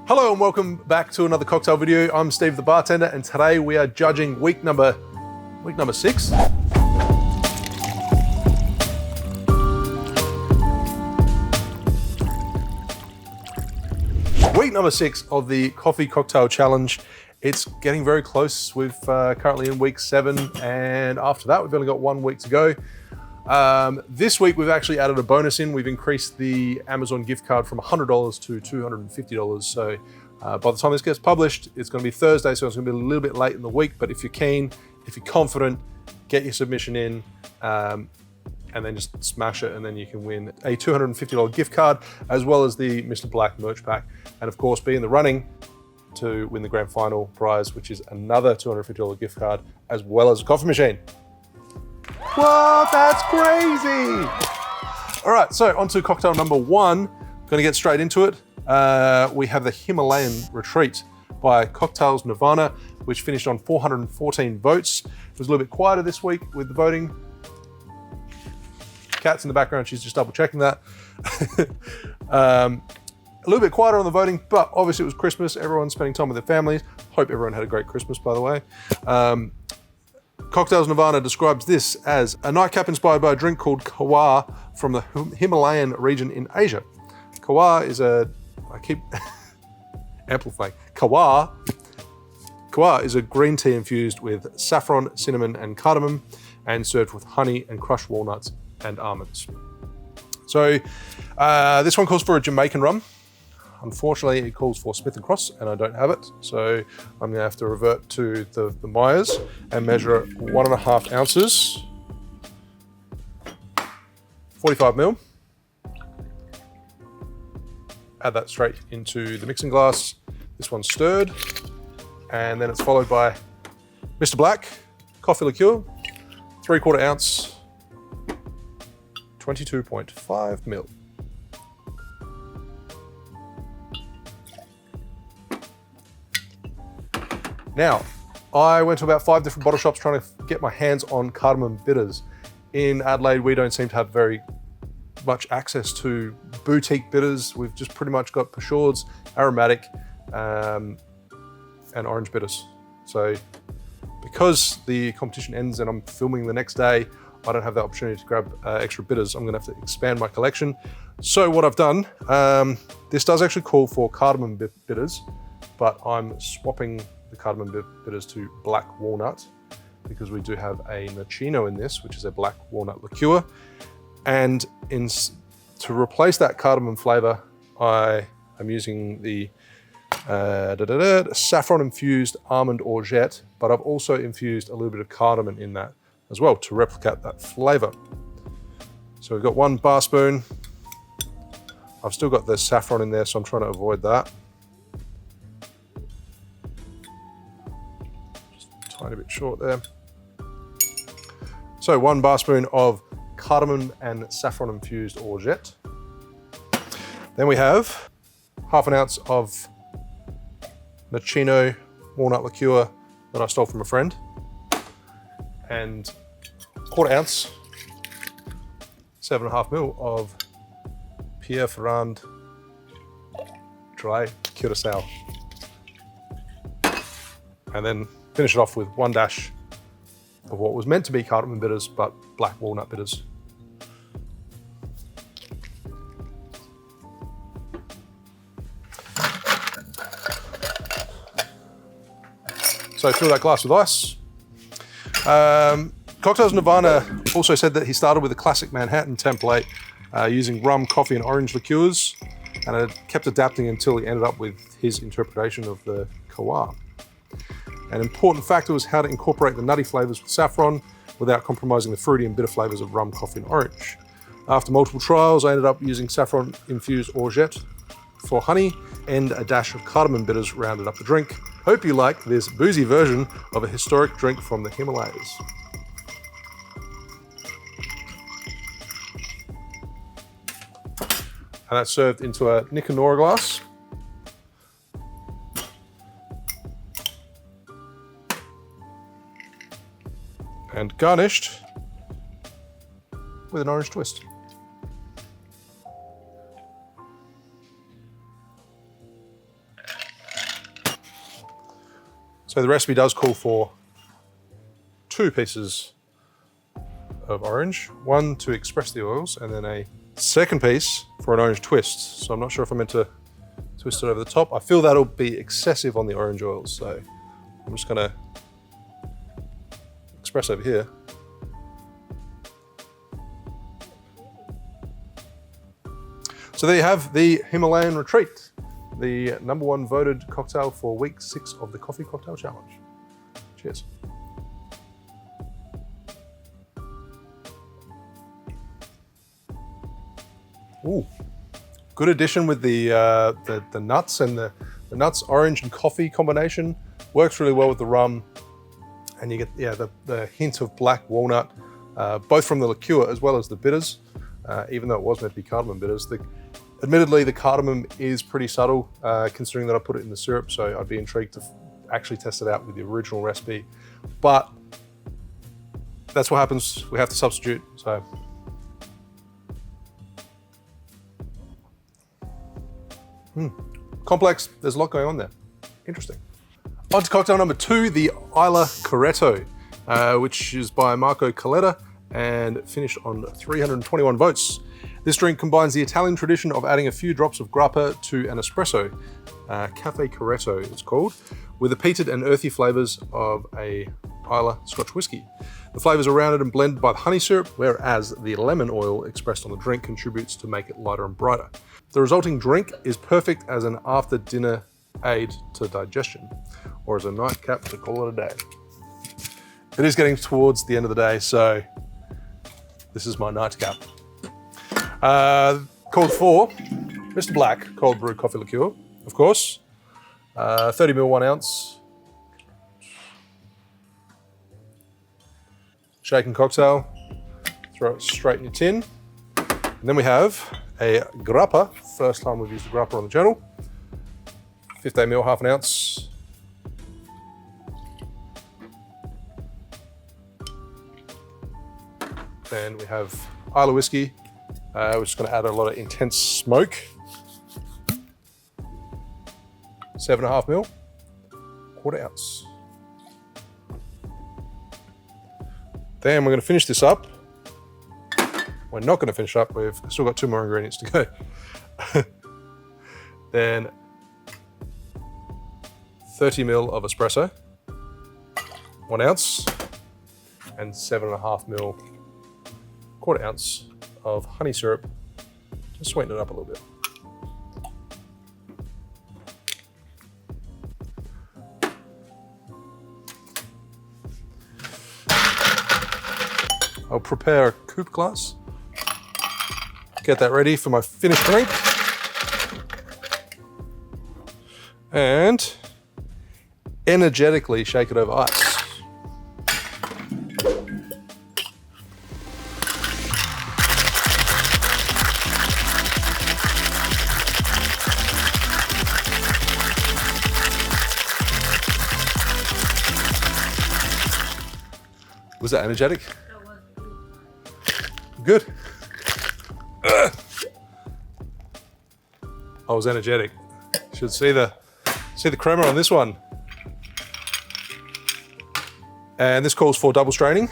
Hello and welcome back to another cocktail video. I'm Steve the bartender, and today we are judging week number 6. Week number 6 of the Coffee Cocktail Challenge. It's getting very close. We've currently in week 7, and after that we've only got 1 week to go. This week we've actually added a bonus in. We've increased the Amazon gift card from $100 to $250. So by the time this gets published, it's going to be Thursday, so it's going to be a little bit late in the week. But if you're keen, if you're confident, get your submission in and then just smash it, and then you can win a $250 gift card as well as the Mr. Black merch pack, and of course be in the running to win the grand final prize, which is another $250 gift card as well as a coffee machine. What? That's crazy. All right, so on to cocktail number 1. Going to get straight into it. We have the Himalayan Retreat by Cocktails Nirvana, which finished on 414 votes. It was a little bit quieter this week with the voting. Kat's in the background, she's just double checking that. A little bit quieter on the voting, but obviously it was Christmas. Everyone's spending time with their families. Hope everyone had a great Christmas, by the way. Cocktails Nirvana describes this as a nightcap inspired by a drink called Kawa from the Himalayan region in Asia. Kawa is I keep amplifying. Kawa is a green tea infused with saffron, cinnamon, and cardamom, and served with honey and crushed walnuts and almonds. So this one calls for a Jamaican rum. Unfortunately, it calls for Smith & Cross, and I don't have it. So I'm gonna have to revert to the Myers and measure 1.5 ounces, 45 ml. Add that straight into the mixing glass. This one's stirred, and then it's followed by Mr. Black coffee liqueur, 3/4 ounce, 22.5 ml. Now, I went to about 5 different bottle shops trying to get my hands on cardamom bitters. In Adelaide, we don't seem to have very much access to boutique bitters. We've just pretty much got Peugeot's, aromatic, and orange bitters. So because the competition ends and I'm filming the next day, I don't have the opportunity to grab extra bitters. I'm gonna have to expand my collection. So what I've done, this does actually call for cardamom bitters, but I'm swapping the cardamom bitters to black walnut because we do have a Nocino in this, which is a black walnut liqueur. And to replace that cardamom flavor, I am using the saffron infused almond orgeat, but I've also infused a little bit of cardamom in that as well to replicate that flavor. So we've got 1 bar spoon. I've still got the saffron in there, so I'm trying to avoid that. Tiny bit short there. So 1 bar spoon of cardamom and saffron infused orgeat. Then we have 1/2 ounce of Nocino walnut liqueur that I stole from a friend, and 1/4 ounce, 7.5 ml of Pierre Ferrand dry curacao. And then finish it off with 1 dash of what was meant to be cardamom bitters, but black walnut bitters. So fill that glass with ice. Cocktails Nirvana also said that he started with a classic Manhattan template using rum, coffee, and orange liqueurs, and it kept adapting until he ended up with his interpretation of the Kawa. An important factor was how to incorporate the nutty flavors with saffron without compromising the fruity and bitter flavors of rum, coffee, and orange. After multiple trials, I ended up using saffron-infused orgeat for honey and a dash of cardamom bitters rounded up the drink. Hope you like this boozy version of a historic drink from the Himalayas. And that's served into a Nicanora glass. And garnished with an orange twist. So the recipe does call for 2 pieces of orange, 1 to express the oils, and then a second piece for an orange twist. So I'm not sure if I'm meant to twist it over the top. I feel that'll be excessive on the orange oils, so I'm just gonna express over here. So there you have the Himalayan Retreat, the #1 voted cocktail for week 6 of the Coffee Cocktail Challenge. Cheers. Ooh, good addition with the nuts, and the nuts, orange and coffee combination works really well with the rum, and you get the hint of black walnut, both from the liqueur as well as the bitters. Even though it was meant to be cardamom bitters, admittedly the cardamom is pretty subtle, considering that I put it in the syrup. So I'd be intrigued to actually test it out with the original recipe, but that's what happens. We have to substitute. So. Complex, there's a lot going on there. Interesting. On to cocktail number 2, the Isla Careto, which is by Marco Coletta and finished on 321 votes. This drink combines the Italian tradition of adding a few drops of grappa to an espresso, Cafe Careto it's called, with the peated and earthy flavors of a Isla Scotch whiskey. The flavors are rounded and blended by the honey syrup, whereas the lemon oil expressed on the drink contributes to make it lighter and brighter. The resulting drink is perfect as an after-dinner aid to digestion, or as a nightcap to call it a day. It is getting towards the end of the day, so this is my nightcap. Called for Mr. Black cold brew coffee liqueur, of course. 30 ml, 1 ounce. Shaken cocktail. Throw it straight in your tin. And then we have a grappa. First time we've used a grappa on the channel. 15 ml, 1/2 ounce. Then we have Isla whiskey, which is going to add a lot of intense smoke. 7.5 ml, 1/4 ounce. Then we're going to finish this up. We're not going to finish up. We've still got 2 more ingredients to go. Then 30 ml of espresso, 1 ounce, and 7.5 ml, 1/4 ounce of honey syrup to sweeten it up a little bit. I'll prepare a coupe glass, get that ready for my finished drink, and energetically shake it over ice. Was that energetic? Good. I was energetic. Should see the crema on this one. And this calls for double straining.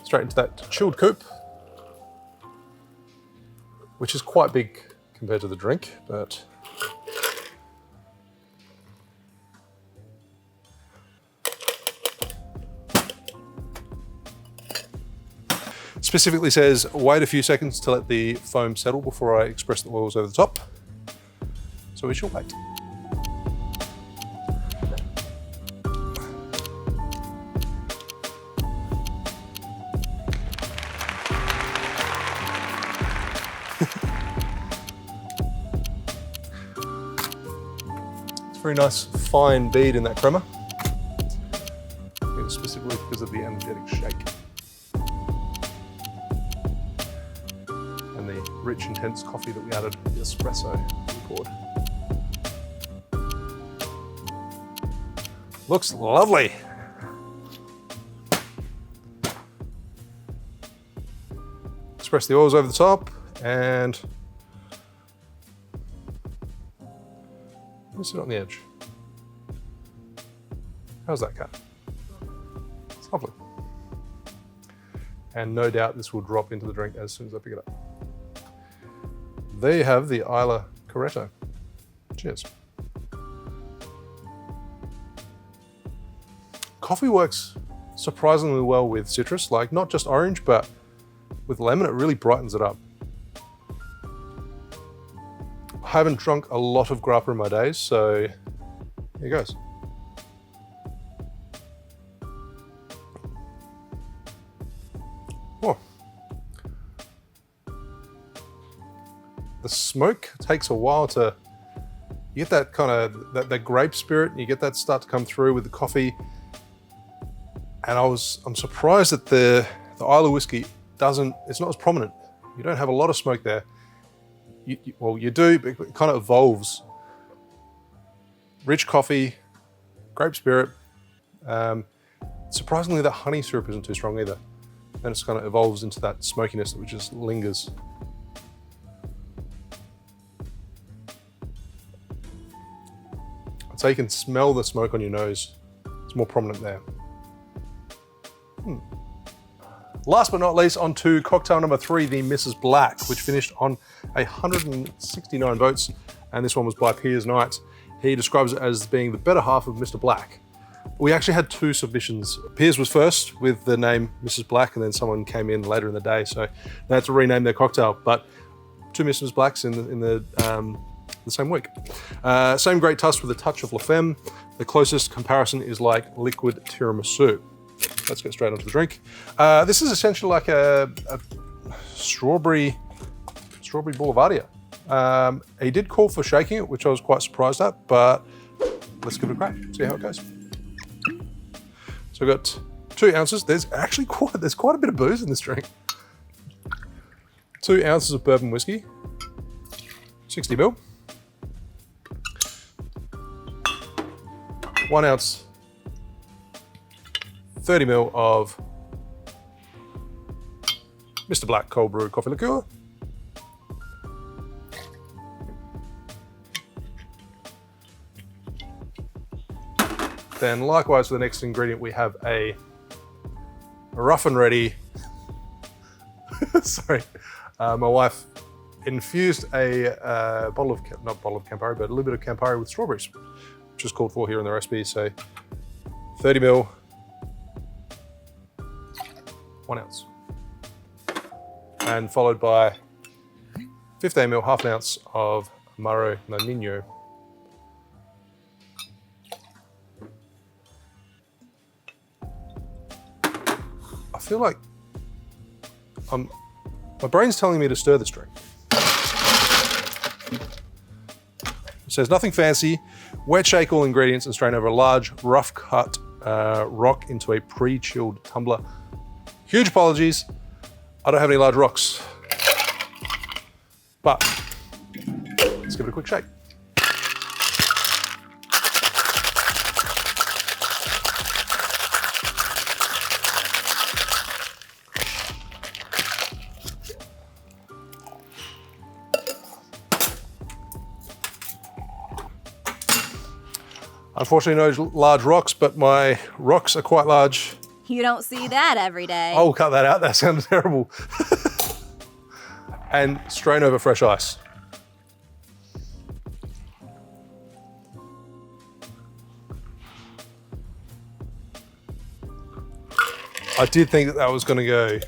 Straight into that chilled coupe, which is quite big compared to the drink, but specifically says wait a few seconds to let the foam settle before I express the oils over the top. So we shall wait. It's a very nice fine bead in that crema, specifically because of the energetic shake. Rich, intense coffee that we added with the espresso we poured. Looks lovely. Express the oils over the top and Let me sit on the edge. How's that cut? It's lovely. And no doubt this will drop into the drink as soon as I pick it up. There you have the Isla Careto. Cheers. Coffee works surprisingly well with citrus, like not just orange, but with lemon, it really brightens it up. I haven't drunk a lot of grappa in my days, so here goes. Oh. The smoke takes a while to, you get that kind of, that grape spirit, and you get that start to come through with the coffee. And I'm surprised that the Isla whiskey it's not as prominent. You don't have a lot of smoke there. Well, you do, but it kind of evolves. Rich coffee, grape spirit. Surprisingly, that honey syrup isn't too strong either. Then it kind of evolves into that smokiness which just lingers. So you can smell the smoke on your nose. It's more prominent there. Last but not least, on to cocktail number 3, the Mrs. Black, which finished on 169 votes, and this one was by Piers Knight. He describes it as being the better half of Mr. Black. We actually had 2 submissions. Piers was first with the name Mrs. Black, and then someone came in later in the day, so they had to rename their cocktail. But 2 Mrs. Blacks in the same week. Same great tusk with a touch of La Femme. The closest comparison is like liquid tiramisu. Let's get straight onto the drink. This is essentially like a strawberry boulevardia. He did call for shaking it, which I was quite surprised at, but let's give it a crack, see how it goes. So I've got 2 ounces. There's actually quite a bit of booze in this drink. 2 ounces of bourbon whiskey, 60 ml. 1 ounce, 30 ml of Mr. Black cold brew coffee liqueur. Then likewise for the next ingredient, we have a rough and ready, sorry, my wife infused a not bottle of Campari, but a little bit of Campari with strawberries, which is called for here in the recipe. So 30 ml, 1 ounce. And followed by 15 ml, half an ounce of Amaro Nonino. I feel like my brain's telling me to stir this drink. It says nothing fancy, wet shake all ingredients and strain over a large, rough cut rock into a pre-chilled tumbler. Huge apologies, I don't have any large rocks, but let's give it a quick shake. Unfortunately, no large rocks, but my rocks are quite large. You don't see that every day. I'll cut that out, that sounded terrible. And strain over fresh ice. I did think that was going to go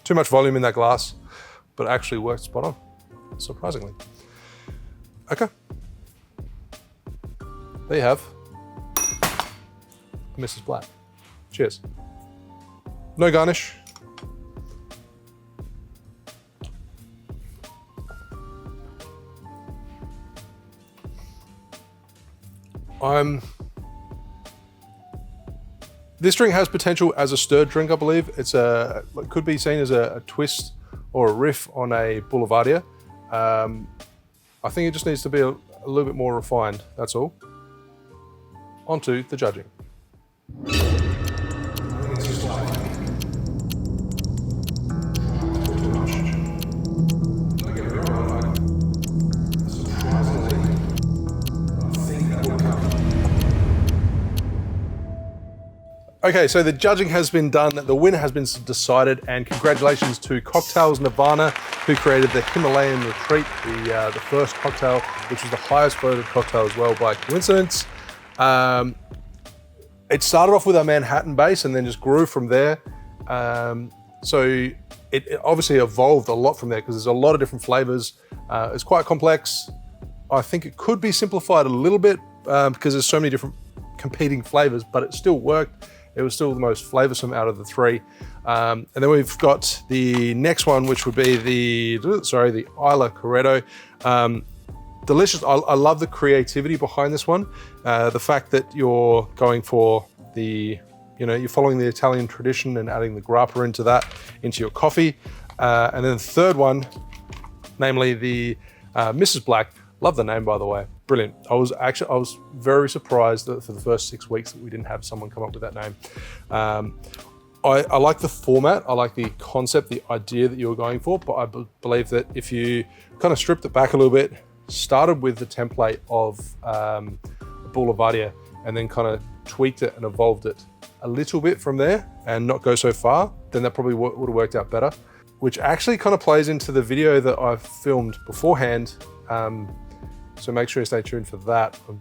too much volume in that glass, but it actually worked spot on, surprisingly. Okay. There you have Mrs. Black. Cheers. No garnish. This drink has potential as a stirred drink, I believe. It could be seen as a twist or a riff on a Boulevardia. I think it just needs to be a little bit more refined, that's all. Onto the judging. Okay, so the judging has been done, the winner has been decided, and congratulations to Cocktails Nirvana, who created the Himalayan Retreat, the first cocktail, which was the highest voted cocktail as well by coincidence. It started off with a Manhattan base and then just grew from there. So it obviously evolved a lot from there because there's a lot of different flavors. It's quite complex. I think it could be simplified a little bit because there's so many different competing flavors, but it still worked. It was still the most flavorsome out of the three. And then we've got the next one, which would be the Isla Careto. Delicious. I love the creativity behind this one. The fact that you're going for you're following the Italian tradition and adding the grappa into your coffee. And then the third one, namely the Mrs. Black. Love the name, by the way. Brilliant. I was very surprised that for the first 6 weeks that we didn't have someone come up with that name. I like the format. I like the concept, the idea that you were going for, but I believe that if you kind of stripped it back a little bit, started with the template of Boulevardier and then kind of tweaked it and evolved it a little bit from there and not go so far, then that probably would have worked out better, which actually kind of plays into the video that I've filmed beforehand. So make sure you stay tuned for that. I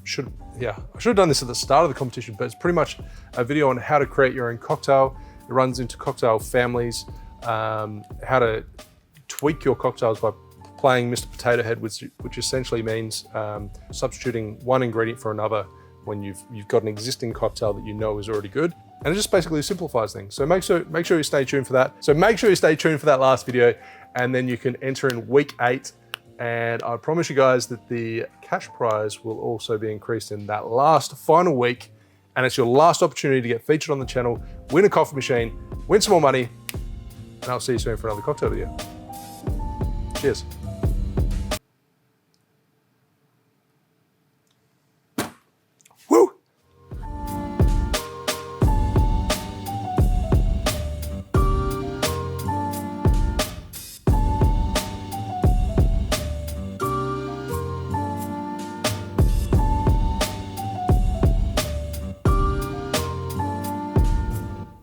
should have done this at the start of the competition, but it's pretty much a video on how to create your own cocktail. It runs into cocktail families, how to tweak your cocktails by playing Mr. Potato Head, which essentially means substituting one ingredient for another when you've got an existing cocktail that you know is already good. And it just basically simplifies things. So make sure you stay tuned for that. So make sure you stay tuned for that last video, and then you can enter in week 8. And I promise you guys that the cash prize will also be increased in that final week. And it's your last opportunity to get featured on the channel, win a coffee machine, win some more money, and I'll see you soon for another cocktail video. Cheers.